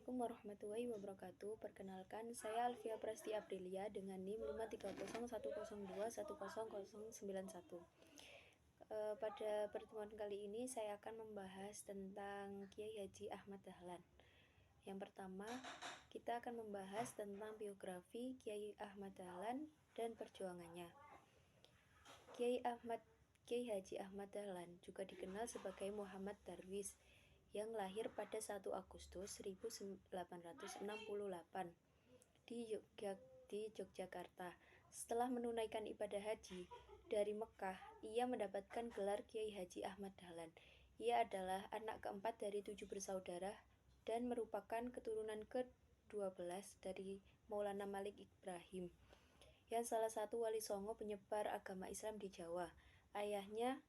Assalamualaikum warahmatullahi wabarakatuh. Perkenalkan, saya Alfia Prasti Aprilia dengan NIM 5301002100091. Pada pertemuan kali ini saya akan membahas tentang Kiai Haji Ahmad Dahlan. Yang pertama, kita akan membahas tentang biografi Kiai Ahmad Dahlan dan perjuangannya. Kiai Haji Ahmad Dahlan juga dikenal sebagai Muhammad Darwis, yang lahir pada 1 Agustus 1868 di Yogyakarta. Setelah menunaikan ibadah haji dari Mekah, ia mendapatkan gelar Kiai Haji Ahmad Dahlan. Ia adalah anak keempat dari 7 bersaudara dan merupakan keturunan ke-12 dari Maulana Malik Ibrahim, yang salah satu wali songo penyebar agama Islam di Jawa. Ayahnya,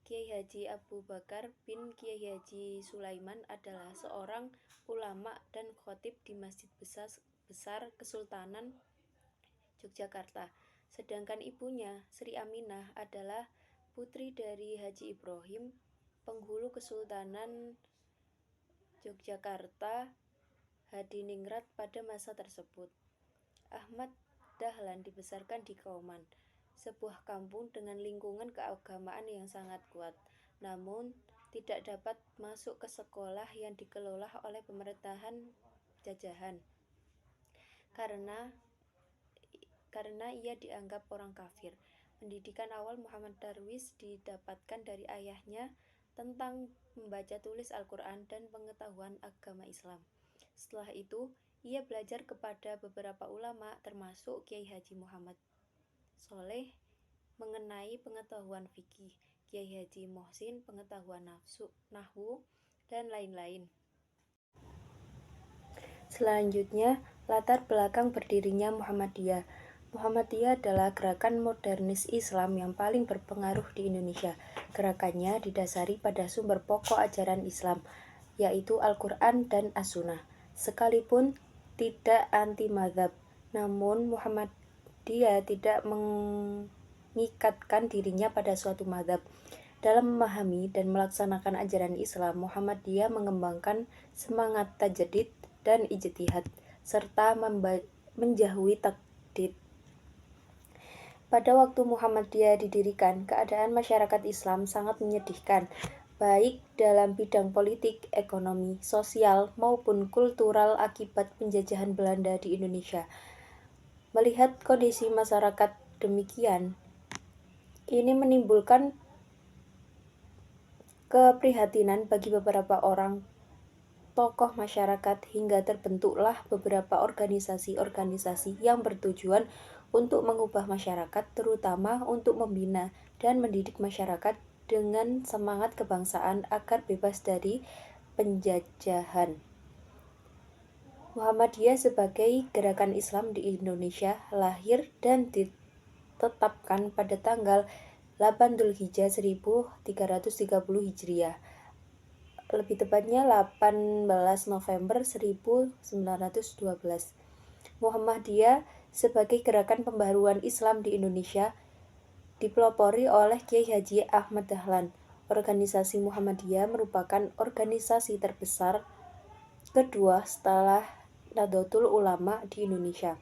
Kiai Haji Abu Bakar bin Kiai Haji Sulaiman, adalah seorang ulama dan khatib di Masjid Besar Kesultanan Yogyakarta. Sedangkan ibunya, Sri Aminah, adalah putri dari Haji Ibrahim, penghulu Kesultanan Yogyakarta Hadiningrat pada masa tersebut. Ahmad Dahlan dibesarkan di Kauman, sebuah kampung dengan lingkungan keagamaan yang sangat kuat, namun tidak dapat masuk ke sekolah yang dikelola oleh pemerintahan jajahan karena ia dianggap orang kafir. Pendidikan awal Muhammad Darwis didapatkan dari ayahnya tentang membaca tulis Al-Quran dan pengetahuan agama Islam. Setelah itu, ia belajar kepada beberapa ulama termasuk Kiai Haji Muhammad Soleh mengenai pengetahuan fikih, Kiai Haji Mohsin pengetahuan nahwu, dan lain-lain. Selanjutnya, latar belakang berdirinya Muhammadiyah. Muhammadiyah adalah gerakan modernis Islam yang paling berpengaruh di Indonesia. Gerakannya didasari pada sumber pokok ajaran Islam, yaitu Al-Quran dan As-Sunnah. Sekalipun tidak anti-mazhab, namun Muhammadiyah tidak mengikatkan dirinya pada suatu mazhab. Dalam memahami dan melaksanakan ajaran Islam, Muhammadiyah mengembangkan semangat tajdid dan ijtihad, serta menjauhi taklid. Pada waktu Muhammadiyah didirikan, keadaan masyarakat Islam sangat menyedihkan, baik dalam bidang politik, ekonomi, sosial, maupun kultural akibat penjajahan Belanda di Indonesia. Melihat kondisi masyarakat demikian, ini menimbulkan keprihatinan bagi beberapa orang tokoh masyarakat, hingga terbentuklah beberapa organisasi-organisasi yang bertujuan untuk mengubah masyarakat, terutama untuk membina dan mendidik masyarakat dengan semangat kebangsaan agar bebas dari penjajahan. Muhammadiyah sebagai gerakan Islam di Indonesia lahir dan ditetapkan pada tanggal 8 Dzulhijjah 1330 Hijriah. Lebih tepatnya 18 November 1912. Muhammadiyah sebagai gerakan pembaharuan Islam di Indonesia dipelopori oleh Kiai Haji Ahmad Dahlan. Organisasi Muhammadiyah merupakan organisasi terbesar kedua setelah Nahdlatul Ulama di Indonesia.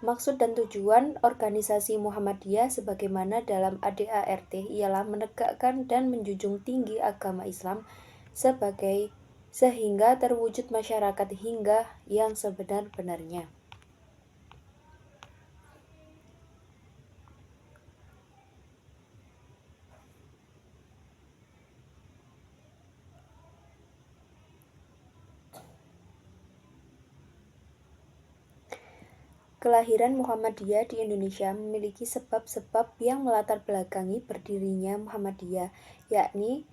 Maksud dan tujuan organisasi Muhammadiyah sebagaimana dalam ADART ialah menegakkan dan menjunjung tinggi agama Islam sehingga terwujud masyarakat hingga yang sebenar-benarnya. Kelahiran Muhammadiyah di Indonesia memiliki sebab-sebab yang melatar belakangi berdirinya Muhammadiyah, yakni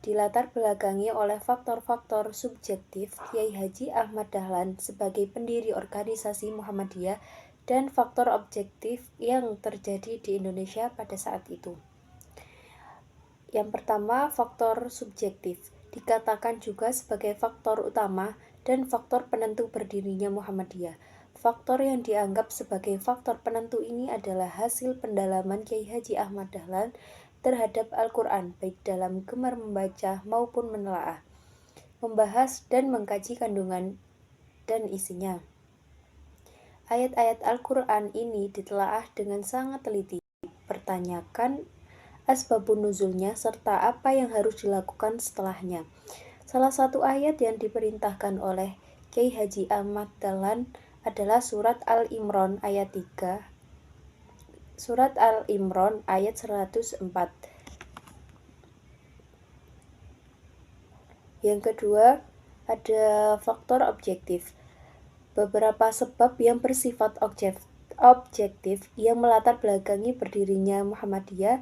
dilatar belakangi oleh faktor-faktor subjektif Kiai Haji Ahmad Dahlan sebagai pendiri organisasi Muhammadiyah dan faktor objektif yang terjadi di Indonesia pada saat itu. Yang pertama, faktor subjektif dikatakan juga sebagai faktor utama dan faktor penentu berdirinya Muhammadiyah. Faktor yang dianggap sebagai faktor penentu ini adalah hasil pendalaman Kiai Haji Ahmad Dahlan terhadap Al-Quran, baik dalam gemar membaca maupun menelaah. membahas dan mengkaji kandungan dan isinya. Ayat-ayat Al-Quran ini ditelaah dengan sangat teliti, pertanyakan asbabun nuzulnya serta apa yang harus dilakukan setelahnya. Salah satu ayat yang diperintahkan oleh Kiai Haji Ahmad Dahlan adalah surat Al-Imran ayat 3. Surat Al-Imran ayat 104. Yang kedua, ada faktor objektif. Beberapa sebab yang bersifat objektif yang melatar belakangi berdirinya Muhammadiyah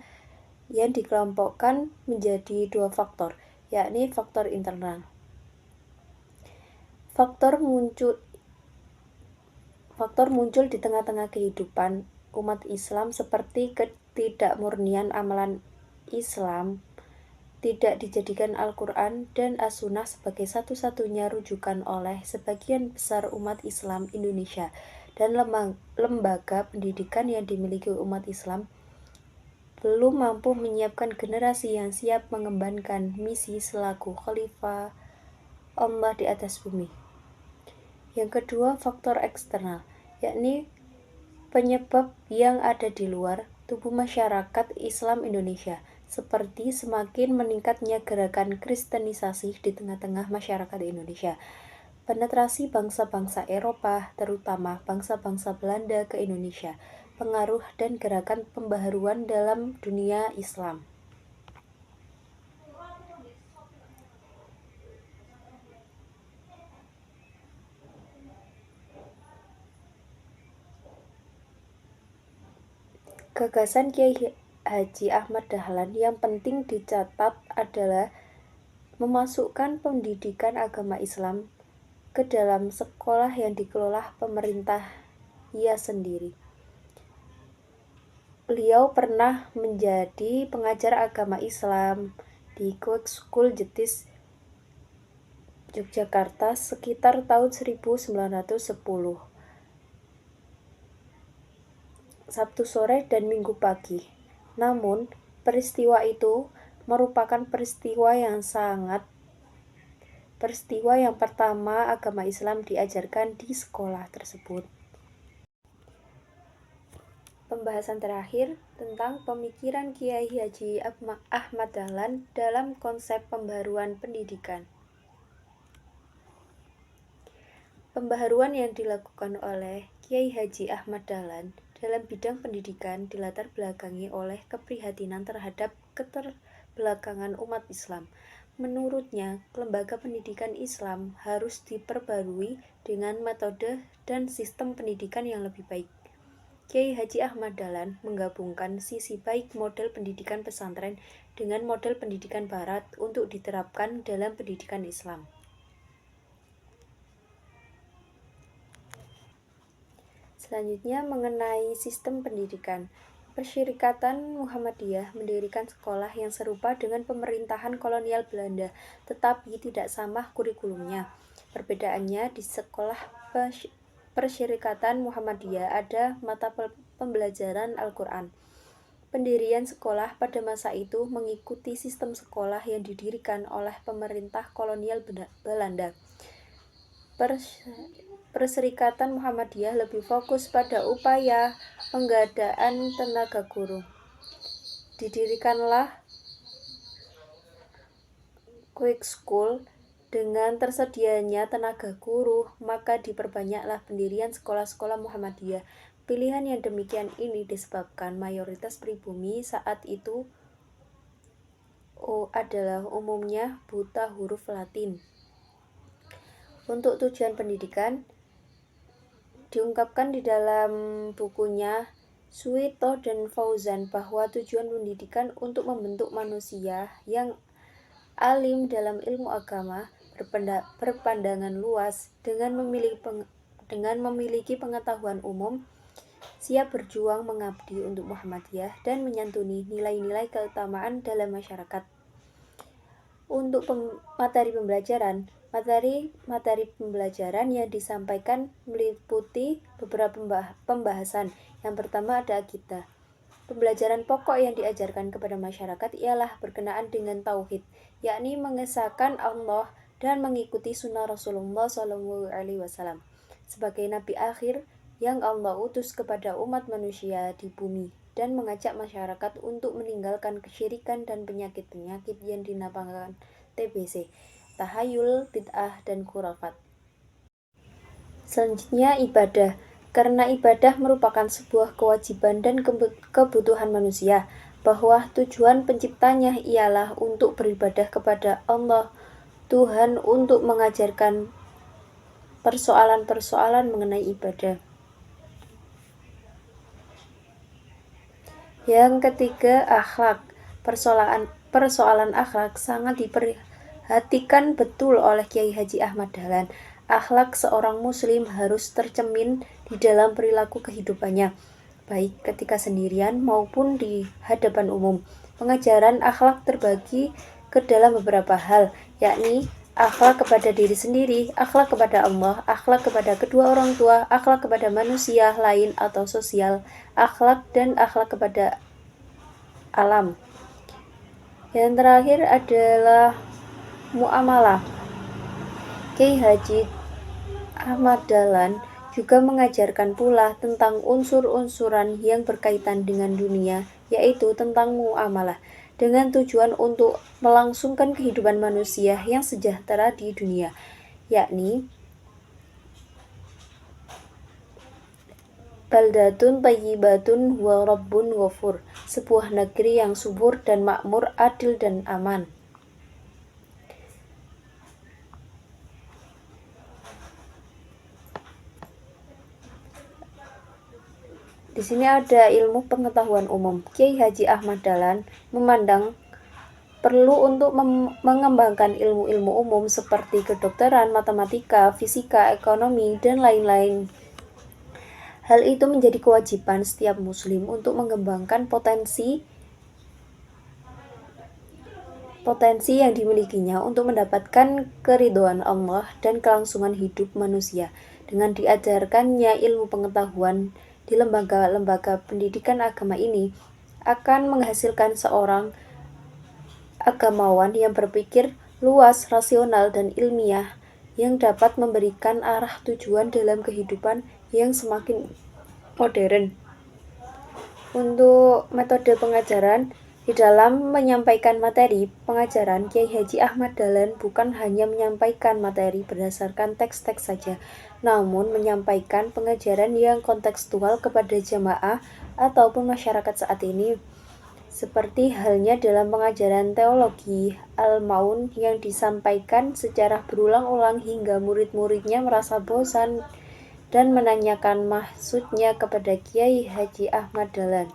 yang dikelompokkan menjadi dua faktor, yakni faktor internal. Faktor muncul di tengah-tengah kehidupan umat Islam seperti ketidakmurnian amalan Islam, tidak dijadikan Al-Quran dan As-Sunnah sebagai satu-satunya rujukan oleh sebagian besar umat Islam Indonesia, dan lembaga pendidikan yang dimiliki umat Islam belum mampu menyiapkan generasi yang siap mengembankan misi selaku khalifah Allah di atas bumi. Yang kedua, faktor eksternal, yakni penyebab yang ada di luar tubuh masyarakat Islam Indonesia, seperti semakin meningkatnya gerakan kristenisasi di tengah-tengah masyarakat Indonesia, penetrasi bangsa-bangsa Eropa, terutama bangsa-bangsa Belanda ke Indonesia, pengaruh dan gerakan pembaharuan dalam dunia Islam. Gagasan Kiai Haji Ahmad Dahlan yang penting dicatat adalah memasukkan pendidikan agama Islam ke dalam sekolah yang dikelola pemerintah ia sendiri. Beliau pernah menjadi pengajar agama Islam di Quick School Jetis, Yogyakarta sekitar tahun 1910. Sabtu sore dan Minggu pagi. Namun, peristiwa itu merupakan peristiwa yang pertama agama Islam diajarkan di sekolah tersebut. Pembahasan terakhir tentang pemikiran Kiai Haji Ahmad Dahlan dalam konsep pembaharuan pendidikan. Pembaharuan yang dilakukan oleh Kiai Haji Ahmad Dahlan dalam bidang pendidikan dilatar belakangi oleh keprihatinan terhadap keterbelakangan umat Islam. Menurutnya, lembaga pendidikan Islam harus diperbarui dengan metode dan sistem pendidikan yang lebih baik. Kiai Haji Ahmad Dahlan menggabungkan sisi baik model pendidikan pesantren dengan model pendidikan barat untuk diterapkan dalam pendidikan Islam. Selanjutnya mengenai sistem pendidikan. Persyarikatan Muhammadiyah mendirikan sekolah yang serupa dengan pemerintahan kolonial Belanda, tetapi tidak sama kurikulumnya. Perbedaannya di sekolah Persyarikatan Muhammadiyah ada mata pembelajaran Al-Quran. Pendirian sekolah pada masa itu mengikuti sistem sekolah yang didirikan oleh pemerintah kolonial Belanda. Perserikatan Muhammadiyah lebih fokus pada upaya penggadaan tenaga guru. Didirikanlah Quick School. Dengan tersedianya tenaga guru, maka diperbanyaklah pendirian sekolah-sekolah Muhammadiyah. Pilihan yang demikian ini disebabkan mayoritas pribumi saat itu adalah umumnya buta huruf Latin. Untuk tujuan pendidikan, diungkapkan di dalam bukunya Suito dan Fauzan bahwa tujuan pendidikan untuk membentuk manusia yang alim dalam ilmu agama, berpandangan luas, dengan memiliki pengetahuan umum, siap berjuang mengabdi untuk Muhammadiyah dan menyantuni nilai-nilai keutamaan dalam masyarakat. Untuk materi pembelajaran yang disampaikan meliputi beberapa pembahasan. Yang pertama ada akidah. Pembelajaran pokok yang diajarkan kepada masyarakat ialah berkenaan dengan tauhid, yakni mengesahkan Allah dan mengikuti sunnah Rasulullah SAW sebagai nabi akhir yang Allah utus kepada umat manusia di bumi dan mengajak masyarakat untuk meninggalkan kesyirikan dan penyakit-penyakit yang dinamakan TBC, tahayul, bid'ah, dan khurafat. Selanjutnya ibadah, karena ibadah merupakan sebuah kewajiban dan kebutuhan manusia, bahwa tujuan penciptanya ialah untuk beribadah kepada Allah, Tuhan, untuk mengajarkan persoalan-persoalan mengenai ibadah. Yang ketiga, akhlak. Persoalan akhlak sangat diperhatikan betul oleh Kiai Haji Ahmad Dahlan. Akhlak seorang muslim harus tercermin di dalam perilaku kehidupannya, baik ketika sendirian maupun di hadapan umum. Pengajaran akhlak terbagi ke dalam beberapa hal, yakni akhlak kepada diri sendiri, akhlak kepada Allah, akhlak kepada kedua orang tua, akhlak kepada manusia lain atau sosial, akhlak dan akhlak kepada alam. Yang terakhir adalah muamalah. Kiai Haji Ahmad Dahlan juga mengajarkan pula tentang unsur-unsuran yang berkaitan dengan dunia, yaitu tentang muamalah, dengan tujuan untuk melangsungkan kehidupan manusia yang sejahtera di dunia, yakni baldatun thayyibatun wa rabbun ghafur, sebuah negeri yang subur dan makmur, adil dan aman. Di sini ada ilmu pengetahuan umum. Kiai Haji Ahmad Dahlan memandang perlu untuk mengembangkan ilmu-ilmu umum seperti kedokteran, matematika, fisika, ekonomi, dan lain-lain. Hal itu menjadi kewajiban setiap muslim untuk mengembangkan potensi yang dimilikinya untuk mendapatkan keridhaan Allah dan kelangsungan hidup manusia. Dengan diajarkannya ilmu pengetahuan di lembaga-lembaga pendidikan agama ini akan menghasilkan seorang agamawan yang berpikir luas, rasional, dan ilmiah yang dapat memberikan arah tujuan dalam kehidupan yang semakin modern. Untuk metode pengajaran, di dalam menyampaikan materi pengajaran, Kiai Haji Ahmad Dahlan bukan hanya menyampaikan materi berdasarkan teks-teks saja, namun menyampaikan pengajaran yang kontekstual kepada jamaah ataupun masyarakat saat ini. Seperti halnya dalam pengajaran teologi Al-Maun yang disampaikan secara berulang-ulang hingga murid-muridnya merasa bosan dan menanyakan maksudnya kepada Kiai Haji Ahmad Dahlan.